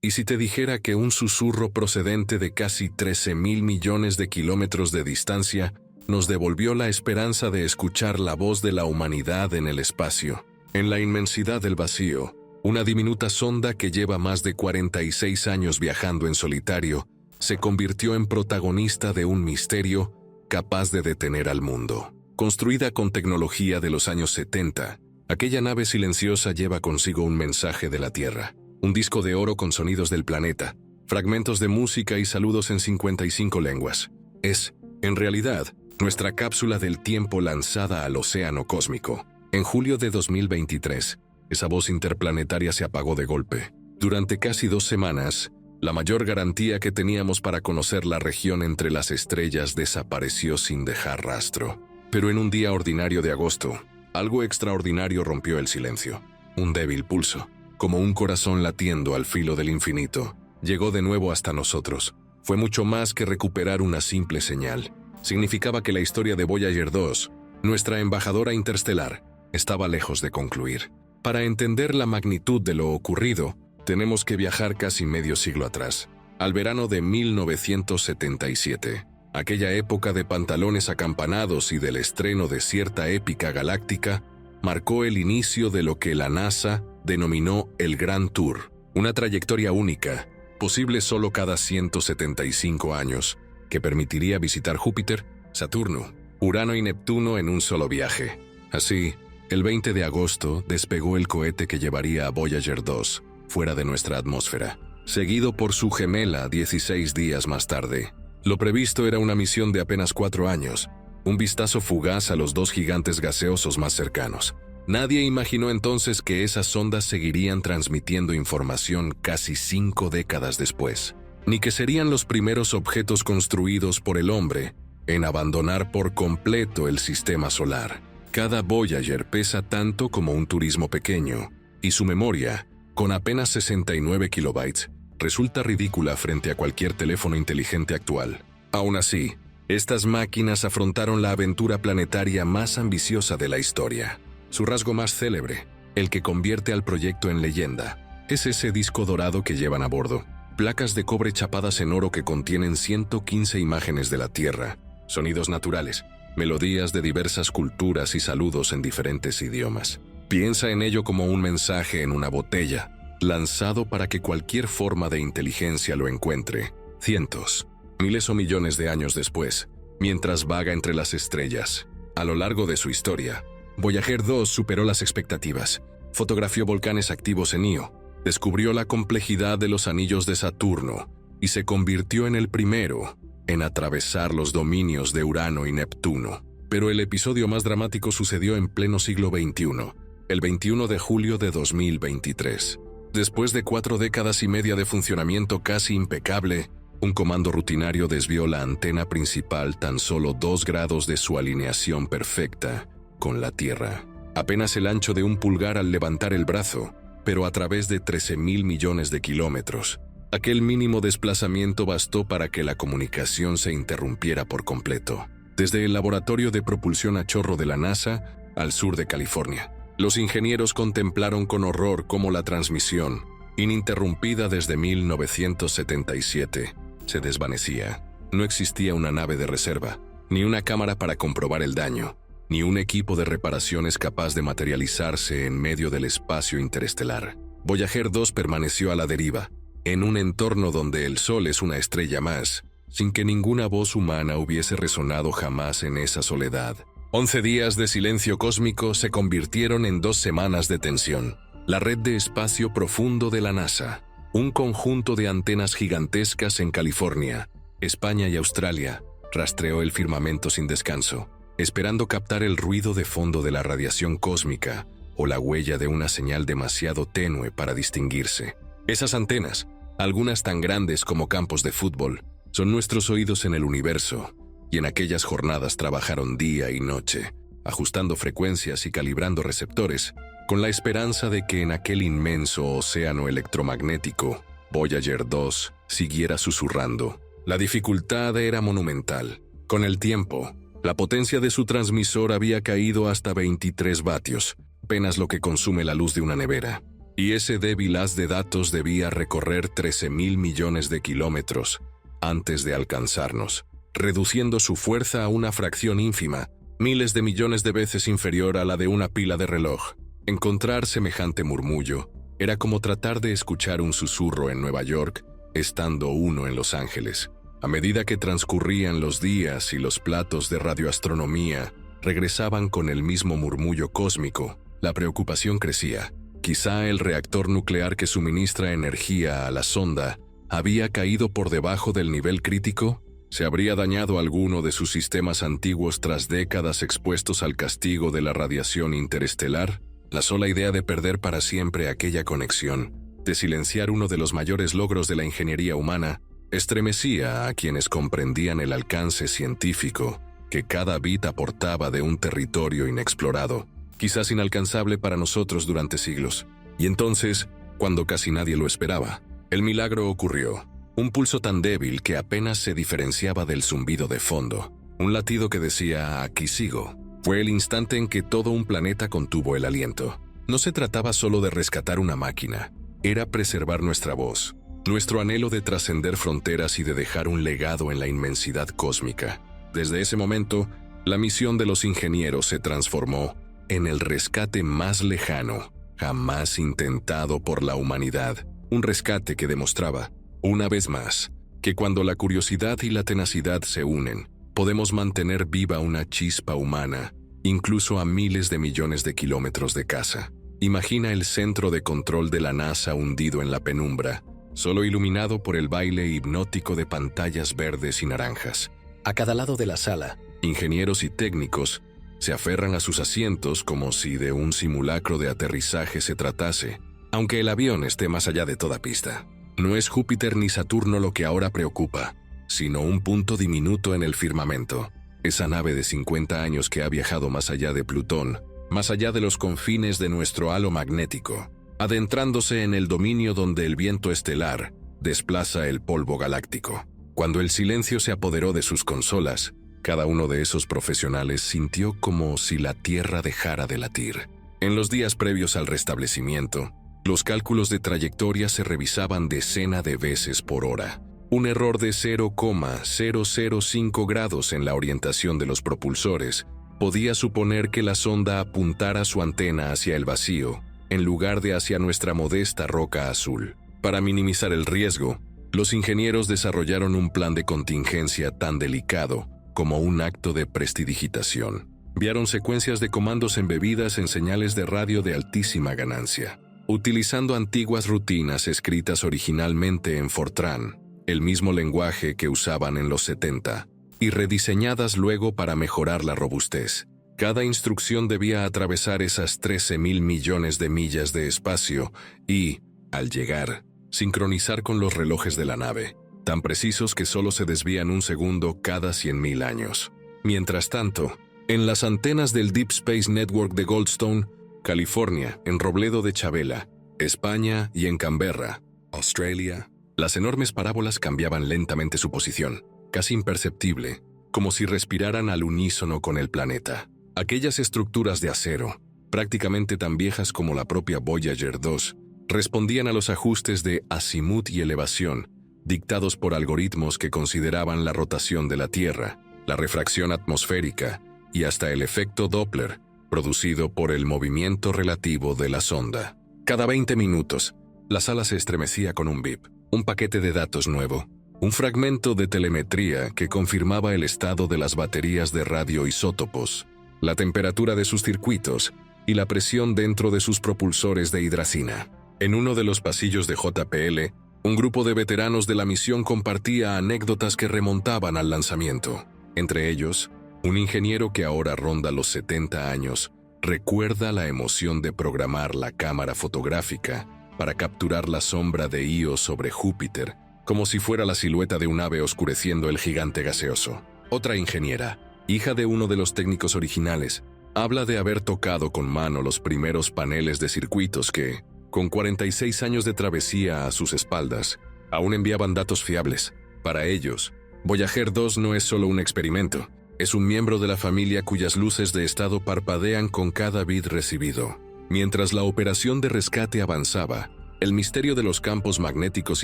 ¿Y si te dijera que un susurro procedente de casi 13.000 millones de kilómetros de distancia nos devolvió la esperanza de escuchar la voz de la humanidad en el espacio? En la inmensidad del vacío, una diminuta sonda que lleva más de 46 años viajando en solitario, se convirtió en protagonista de un misterio capaz de detener al mundo. Construida con tecnología de los años 70, aquella nave silenciosa lleva consigo un mensaje de la Tierra, un disco de oro con sonidos del planeta, fragmentos de música y saludos en 55 lenguas. Es, en realidad, nuestra cápsula del tiempo lanzada al océano cósmico. En julio de 2023, esa voz interplanetaria se apagó de golpe. Durante casi 2 semanas, la mayor garantía que teníamos para conocer la región entre las estrellas desapareció sin dejar rastro. Pero en un día ordinario de agosto, algo extraordinario rompió el silencio. Un débil pulso, como un corazón latiendo al filo del infinito, llegó de nuevo hasta nosotros. Fue mucho más que recuperar una simple señal. Significaba que la historia de Voyager 2, nuestra embajadora interestelar, estaba lejos de concluir. Para entender la magnitud de lo ocurrido, tenemos que viajar casi medio siglo atrás, al verano de 1977. Aquella época de pantalones acampanados y del estreno de cierta épica galáctica marcó el inicio de lo que la NASA denominó el Grand Tour, una trayectoria única, posible solo cada 175 años, que permitiría visitar Júpiter, Saturno, Urano y Neptuno en un solo viaje. Así, el 20 de agosto despegó el cohete que llevaría a Voyager 2 fuera de nuestra atmósfera, seguido por su gemela 16 días más tarde. Lo previsto era una misión de apenas 4 años, un vistazo fugaz a los 2 gigantes gaseosos más cercanos. Nadie imaginó entonces que esas sondas seguirían transmitiendo información casi 5 décadas después, ni que serían los primeros objetos construidos por el hombre en abandonar por completo el sistema solar. Cada Voyager pesa tanto como un turismo pequeño, y su memoria, con apenas 69 kilobytes, resulta ridícula frente a cualquier teléfono inteligente actual. Aún así, estas máquinas afrontaron la aventura planetaria más ambiciosa de la historia. Su rasgo más célebre, el que convierte al proyecto en leyenda, es ese disco dorado que llevan a bordo. Placas de cobre chapadas en oro que contienen 115 imágenes de la Tierra, sonidos naturales, melodías de diversas culturas y saludos en diferentes idiomas. Piensa en ello como un mensaje en una botella, lanzado para que cualquier forma de inteligencia lo encuentre, cientos, miles o millones de años después, mientras vaga entre las estrellas. A lo largo de su historia, Voyager 2 superó las expectativas, fotografió volcanes activos en Io, descubrió la complejidad de los anillos de Saturno y se convirtió en el primero en atravesar los dominios de Urano y Neptuno. Pero el episodio más dramático sucedió en pleno siglo XXI, el 21 de julio de 2023. Después de 4 décadas y media de funcionamiento casi impecable, un comando rutinario desvió la antena principal tan solo 2 grados de su alineación perfecta con la Tierra. Apenas el ancho de un pulgar al levantar el brazo, pero a través de 13.000 millones de kilómetros. Aquel mínimo desplazamiento bastó para que la comunicación se interrumpiera por completo. Desde el laboratorio de propulsión a chorro de la NASA al sur de California, los ingenieros contemplaron con horror cómo la transmisión, ininterrumpida desde 1977, se desvanecía. No existía una nave de reserva, ni una cámara para comprobar el daño, ni un equipo de reparaciones capaz de materializarse en medio del espacio interestelar. Voyager 2 permaneció a la deriva, en un entorno donde el Sol es una estrella más, sin que ninguna voz humana hubiese resonado jamás en esa soledad. 11 días de silencio cósmico se convirtieron en 2 semanas de tensión. La red de espacio profundo de la NASA, un conjunto de antenas gigantescas en California, España y Australia, rastreó el firmamento sin descanso, esperando captar el ruido de fondo de la radiación cósmica o la huella de una señal demasiado tenue para distinguirse. Esas antenas, algunas tan grandes como campos de fútbol, son nuestros oídos en el universo, y en aquellas jornadas trabajaron día y noche, ajustando frecuencias y calibrando receptores, con la esperanza de que en aquel inmenso océano electromagnético, Voyager 2 siguiera susurrando. La dificultad era monumental. Con el tiempo, la potencia de su transmisor había caído hasta 23 vatios, apenas lo que consume la luz de una nevera. y ese débil haz de datos debía recorrer 13.000 millones de kilómetros antes de alcanzarnos, reduciendo su fuerza a una fracción ínfima, miles de millones de veces inferior a la de una pila de reloj. Encontrar semejante murmullo era como tratar de escuchar un susurro en Nueva York, estando uno en Los Ángeles. A medida que transcurrían los días y los platos de radioastronomía regresaban con el mismo murmullo cósmico, la preocupación crecía. Quizá el reactor nuclear que suministra energía a la sonda había caído por debajo del nivel crítico. ¿Se habría dañado alguno de sus sistemas antiguos tras décadas expuestos al castigo de la radiación interestelar? La sola idea de perder para siempre aquella conexión, de silenciar uno de los mayores logros de la ingeniería humana, estremecía a quienes comprendían el alcance científico que cada bit aportaba de un territorio inexplorado, quizás inalcanzable para nosotros durante siglos. Y entonces, cuando casi nadie lo esperaba, el milagro ocurrió. Un pulso tan débil que apenas se diferenciaba del zumbido de fondo. Un latido que decía, aquí sigo. Fue el instante en que todo un planeta contuvo el aliento. No se trataba solo de rescatar una máquina, era preservar nuestra voz, nuestro anhelo de trascender fronteras y de dejar un legado en la inmensidad cósmica. Desde ese momento, la misión de los ingenieros se transformó en el rescate más lejano jamás intentado por la humanidad. Un rescate que demostraba, una vez más, que cuando la curiosidad y la tenacidad se unen, podemos mantener viva una chispa humana, incluso a miles de millones de kilómetros de casa. Imagina el centro de control de la NASA hundido en la penumbra, solo iluminado por el baile hipnótico de pantallas verdes y naranjas. A cada lado de la sala, ingenieros y técnicos se aferran a sus asientos como si de un simulacro de aterrizaje se tratase, aunque el avión esté más allá de toda pista. No es Júpiter ni Saturno lo que ahora preocupa, sino un punto diminuto en el firmamento. Esa nave de 50 años que ha viajado más allá de Plutón, más allá de los confines de nuestro halo magnético, adentrándose en el dominio donde el viento estelar desplaza el polvo galáctico. Cuando el silencio se apoderó de sus consolas, cada uno de esos profesionales sintió como si la Tierra dejara de latir. En los días previos al restablecimiento, los cálculos de trayectoria se revisaban decena de veces por hora. Un error de 0,005 grados en la orientación de los propulsores podía suponer que la sonda apuntara su antena hacia el vacío, en lugar de hacia nuestra modesta roca azul. Para minimizar el riesgo, los ingenieros desarrollaron un plan de contingencia tan delicado como un acto de prestidigitación. Enviaron secuencias de comandos embebidas en señales de radio de altísima ganancia, utilizando antiguas rutinas escritas originalmente en Fortran, el mismo lenguaje que usaban en los 70, y rediseñadas luego para mejorar la robustez. Cada instrucción debía atravesar esas 13.000 millones de millas de espacio y, al llegar, sincronizar con los relojes de la nave, tan precisos que solo se desvían un segundo cada 100.000 años. Mientras tanto, en las antenas del Deep Space Network de Goldstone, California, en Robledo de Chabela, España y en Canberra, Australia, las enormes parábolas cambiaban lentamente su posición, casi imperceptible, como si respiraran al unísono con el planeta. Aquellas estructuras de acero, prácticamente tan viejas como la propia Voyager 2, respondían a los ajustes de azimut y elevación, dictados por algoritmos que consideraban la rotación de la Tierra, la refracción atmosférica y hasta el efecto Doppler, producido por el movimiento relativo de la sonda. Cada 20 minutos, la sala se estremecía con un bip, un paquete de datos nuevo, un fragmento de telemetría que confirmaba el estado de las baterías de radioisótopos, la temperatura de sus circuitos y la presión dentro de sus propulsores de hidracina. En uno de los pasillos de JPL, un grupo de veteranos de la misión compartía anécdotas que remontaban al lanzamiento. Entre ellos, un ingeniero que ahora ronda los 70 años recuerda la emoción de programar la cámara fotográfica para capturar la sombra de Io sobre Júpiter, como si fuera la silueta de un ave oscureciendo el gigante gaseoso. Otra ingeniera, hija de uno de los técnicos originales, habla de haber tocado con mano los primeros paneles de circuitos que, con 46 años de travesía a sus espaldas, aún enviaban datos fiables. Para ellos, Voyager 2 no es solo un experimento, es un miembro de la familia cuyas luces de estado parpadean con cada bit recibido. Mientras la operación de rescate avanzaba, el misterio de los campos magnéticos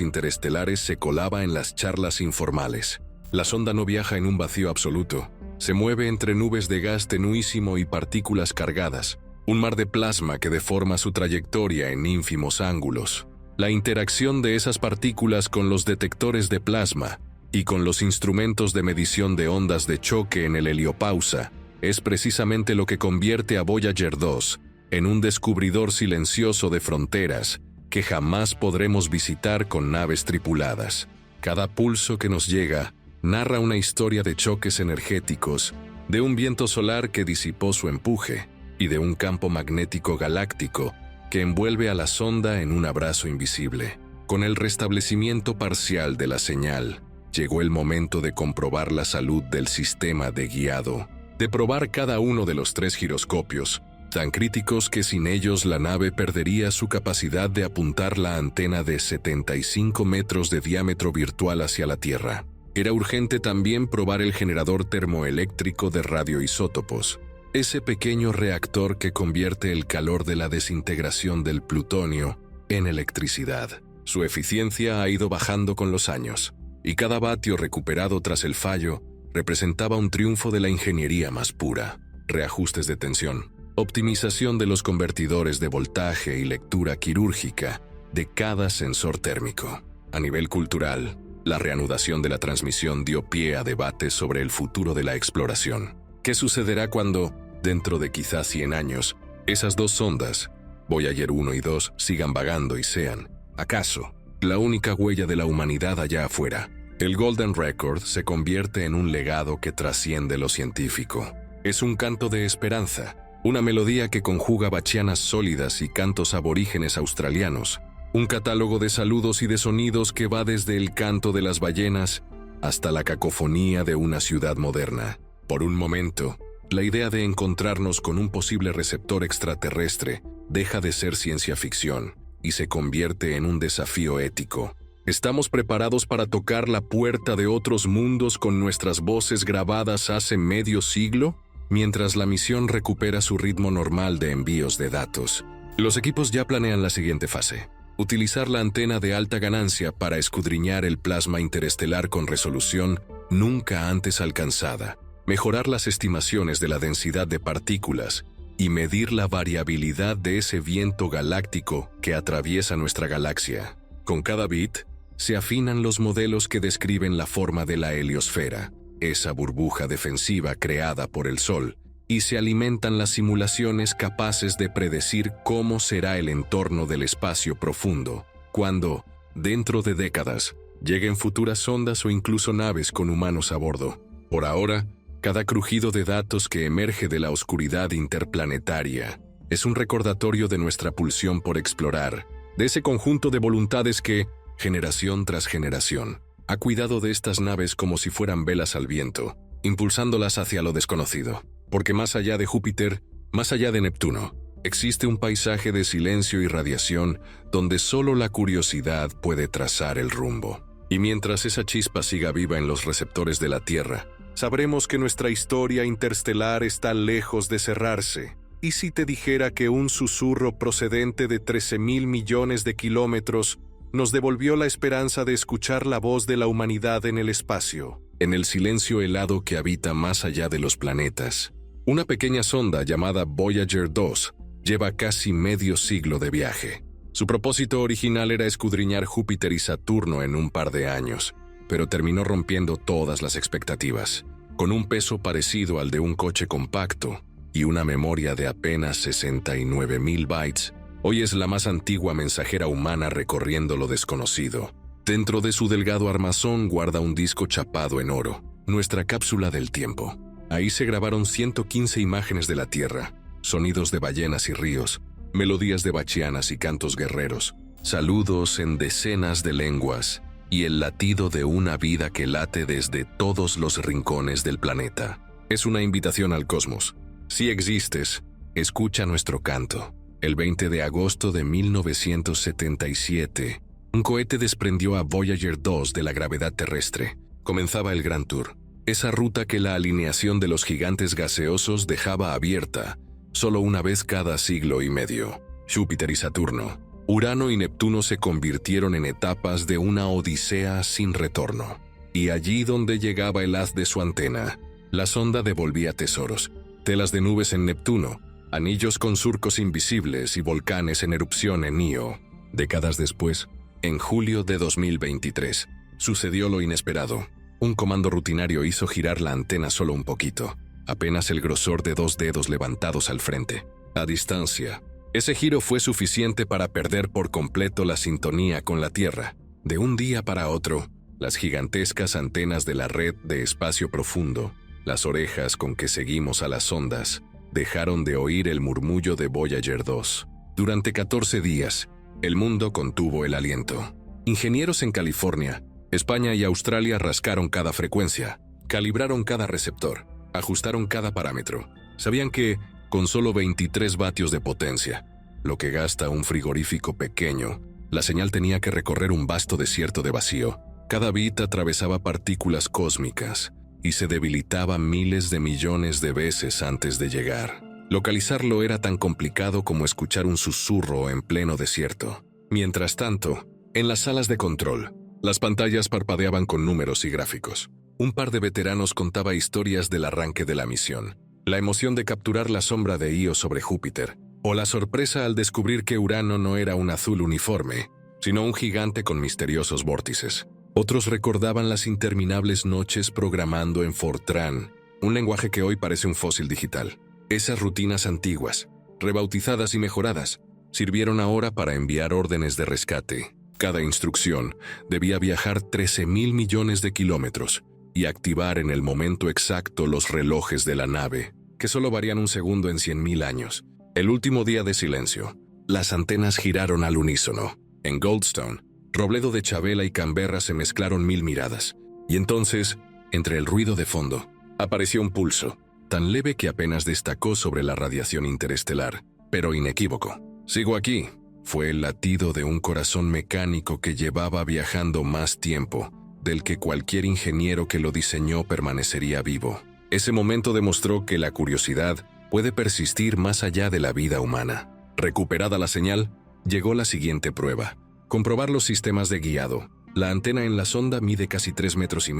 interestelares se colaba en las charlas informales. La sonda no viaja en un vacío absoluto. Se mueve entre nubes de gas tenuísimo y partículas cargadas, un mar de plasma que deforma su trayectoria en ínfimos ángulos. La interacción de esas partículas con los detectores de plasma y con los instrumentos de medición de ondas de choque en el heliopausa es precisamente lo que convierte a Voyager 2 en un descubridor silencioso de fronteras que jamás podremos visitar con naves tripuladas. Cada pulso que nos llega narra una historia de choques energéticos, de un viento solar que disipó su empuje y de un campo magnético galáctico que envuelve a la sonda en un abrazo invisible. Con el restablecimiento parcial de la señal, llegó el momento de comprobar la salud del sistema de guiado, de probar cada uno de los 3 giroscopios, tan críticos que sin ellos la nave perdería su capacidad de apuntar la antena de 75 metros de diámetro virtual hacia la Tierra. Era urgente también probar el generador termoeléctrico de radioisótopos, ese pequeño reactor que convierte el calor de la desintegración del plutonio en electricidad. Su eficiencia ha ido bajando con los años, y cada vatio recuperado tras el fallo representaba un triunfo de la ingeniería más pura. Reajustes de tensión, optimización de los convertidores de voltaje y lectura quirúrgica de cada sensor térmico. A nivel cultural, la reanudación de la transmisión dio pie a debates sobre el futuro de la exploración. ¿Qué sucederá cuando, dentro de quizás 100 años, esas 2 sondas, Voyager 1 y 2, sigan vagando y sean, acaso, la única huella de la humanidad allá afuera? El Golden Record se convierte en un legado que trasciende lo científico. Es un canto de esperanza, una melodía que conjuga bachianas sólidas y cantos aborígenes australianos, un catálogo de saludos y de sonidos que va desde el canto de las ballenas hasta la cacofonía de una ciudad moderna. Por un momento, la idea de encontrarnos con un posible receptor extraterrestre deja de ser ciencia ficción y se convierte en un desafío ético. ¿Estamos preparados para tocar la puerta de otros mundos con nuestras voces grabadas hace medio siglo? Mientras la misión recupera su ritmo normal de envíos de datos, los equipos ya planean la siguiente fase: utilizar la antena de alta ganancia para escudriñar el plasma interestelar con resolución nunca antes alcanzada, mejorar las estimaciones de la densidad de partículas y medir la variabilidad de ese viento galáctico que atraviesa nuestra galaxia. Con cada bit, se afinan los modelos que describen la forma de la heliosfera, esa burbuja defensiva creada por el Sol, y se alimentan las simulaciones capaces de predecir cómo será el entorno del espacio profundo, cuando, dentro de décadas, lleguen futuras sondas o incluso naves con humanos a bordo. Por ahora, cada crujido de datos que emerge de la oscuridad interplanetaria es un recordatorio de nuestra pulsión por explorar, de ese conjunto de voluntades que, generación tras generación, ha cuidado de estas naves como si fueran velas al viento, impulsándolas hacia lo desconocido. Porque más allá de Júpiter, más allá de Neptuno, existe un paisaje de silencio y radiación donde solo la curiosidad puede trazar el rumbo. Y mientras esa chispa siga viva en los receptores de la Tierra, sabremos que nuestra historia interestelar está lejos de cerrarse. ¿Y si te dijera que un susurro procedente de 13.000 millones de kilómetros nos devolvió la esperanza de escuchar la voz de la humanidad en el espacio, en el silencio helado que habita más allá de los planetas? Una pequeña sonda llamada Voyager 2 lleva casi medio siglo de viaje. Su propósito original era escudriñar Júpiter y Saturno en un par de años, pero terminó rompiendo todas las expectativas. Con un peso parecido al de un coche compacto y una memoria de apenas 69.000 bytes, hoy es la más antigua mensajera humana recorriendo lo desconocido. Dentro de su delgado armazón guarda un disco chapado en oro, nuestra cápsula del tiempo. Ahí se grabaron 115 imágenes de la Tierra, sonidos de ballenas y ríos, melodías de bachianas y cantos guerreros, saludos en decenas de lenguas y el latido de una vida que late desde todos los rincones del planeta. Es una invitación al cosmos. Si existes, escucha nuestro canto. El 20 de agosto de 1977, un cohete desprendió a Voyager 2 de la gravedad terrestre. Comenzaba el Gran Tour, esa ruta que la alineación de los gigantes gaseosos dejaba abierta solo una vez cada siglo y medio. Júpiter y Saturno, Urano y Neptuno se convirtieron en etapas de una odisea sin retorno. Y allí donde llegaba el haz de su antena, la sonda devolvía tesoros, telas de nubes en Neptuno, anillos con surcos invisibles y volcanes en erupción en Io. Décadas después, en julio de 2023, sucedió lo inesperado. Un comando rutinario hizo girar la antena solo un poquito, apenas el grosor de 2 dedos levantados al frente. A distancia, ese giro fue suficiente para perder por completo la sintonía con la Tierra. De un día para otro, las gigantescas antenas de la red de espacio profundo, las orejas con que seguimos a las ondas, dejaron de oír el murmullo de Voyager 2. Durante 14 días, el mundo contuvo el aliento. Ingenieros en California, España y Australia rascaron cada frecuencia, calibraron cada receptor, ajustaron cada parámetro. Sabían que, con solo 23 vatios de potencia, lo que gasta un frigorífico pequeño, la señal tenía que recorrer un vasto desierto de vacío. Cada bit atravesaba partículas cósmicas y se debilitaba miles de millones de veces antes de llegar. Localizarlo era tan complicado como escuchar un susurro en pleno desierto. Mientras tanto, en las salas de control, las pantallas parpadeaban con números y gráficos. Un par de veteranos contaba historias del arranque de la misión, la emoción de capturar la sombra de Io sobre Júpiter, o la sorpresa al descubrir que Urano no era un azul uniforme, sino un gigante con misteriosos vórtices. Otros recordaban las interminables noches programando en Fortran, un lenguaje que hoy parece un fósil digital. Esas rutinas antiguas, rebautizadas y mejoradas, sirvieron ahora para enviar órdenes de rescate. Cada instrucción debía viajar 13.000 millones de kilómetros y activar en el momento exacto los relojes de la nave, que solo varían un segundo en 100.000 años. El último día de silencio, las antenas giraron al unísono. En Goldstone, Robledo de Chabela y Canberra se mezclaron 1000 miradas, y entonces, entre el ruido de fondo, apareció un pulso, tan leve que apenas destacó sobre la radiación interestelar, pero inequívoco. «Sigo aquí», fue el latido de un corazón mecánico que llevaba viajando más tiempo del que cualquier ingeniero que lo diseñó permanecería vivo. Ese momento demostró que la curiosidad puede persistir más allá de la vida humana. Recuperada la señal, llegó la siguiente prueba. Comprobar los sistemas de guiado. La antena en la sonda mide casi 3,5 metros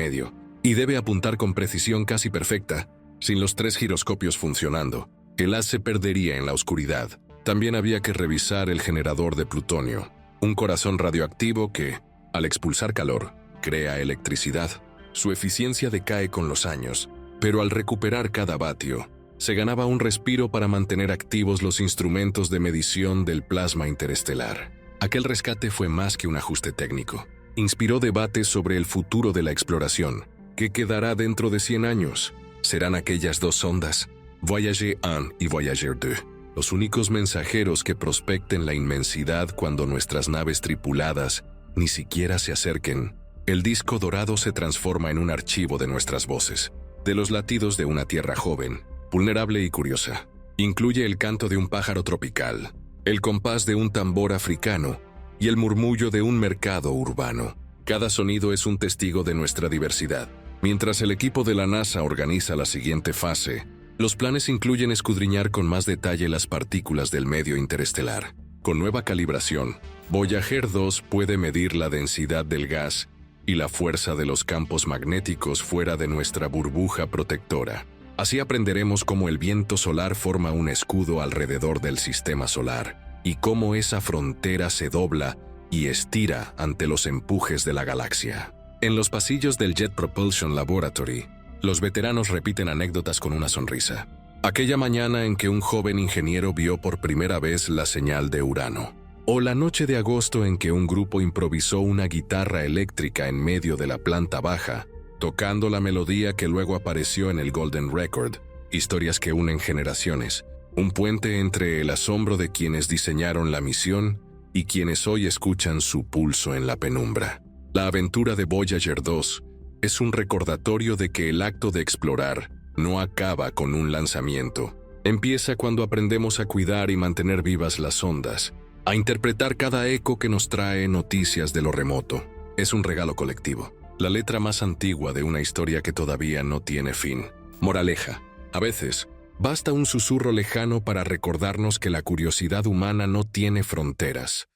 y debe apuntar con precisión casi perfecta. Sin los 3 giroscopios funcionando, el haz se perdería en la oscuridad. También había que revisar el generador de plutonio, un corazón radioactivo que, al expulsar calor, crea electricidad. Su eficiencia decae con los años, pero al recuperar cada vatio, se ganaba un respiro para mantener activos los instrumentos de medición del plasma interestelar. Aquel rescate fue más que un ajuste técnico. Inspiró debates sobre el futuro de la exploración. ¿Qué quedará dentro de 100 años? ¿Serán aquellas 2 sondas, Voyager 1 y Voyager 2, los únicos mensajeros que prospecten la inmensidad cuando nuestras naves tripuladas ni siquiera se acerquen? El disco dorado se transforma en un archivo de nuestras voces, de los latidos de una tierra joven, vulnerable y curiosa. Incluye el canto de un pájaro tropical, el compás de un tambor africano y el murmullo de un mercado urbano. Cada sonido es un testigo de nuestra diversidad. Mientras el equipo de la NASA organiza la siguiente fase, los planes incluyen escudriñar con más detalle las partículas del medio interestelar. Con nueva calibración, Voyager 2 puede medir la densidad del gas y la fuerza de los campos magnéticos fuera de nuestra burbuja protectora. Así aprenderemos cómo el viento solar forma un escudo alrededor del sistema solar y cómo esa frontera se dobla y estira ante los empujes de la galaxia. En los pasillos del Jet Propulsion Laboratory, los veteranos repiten anécdotas con una sonrisa. Aquella mañana en que un joven ingeniero vio por primera vez la señal de Urano. O la noche de agosto en que un grupo improvisó una guitarra eléctrica en medio de la planta baja, tocando la melodía que luego apareció en el Golden Record. Historias que unen generaciones, un puente entre el asombro de quienes diseñaron la misión y quienes hoy escuchan su pulso en la penumbra. La aventura de Voyager 2 es un recordatorio de que el acto de explorar no acaba con un lanzamiento. Empieza cuando aprendemos a cuidar y mantener vivas las ondas, a interpretar cada eco que nos trae noticias de lo remoto. Es un regalo colectivo, la letra más antigua de una historia que todavía no tiene fin. Moraleja: a veces, Basta un susurro lejano para recordarnos que la curiosidad humana no tiene fronteras.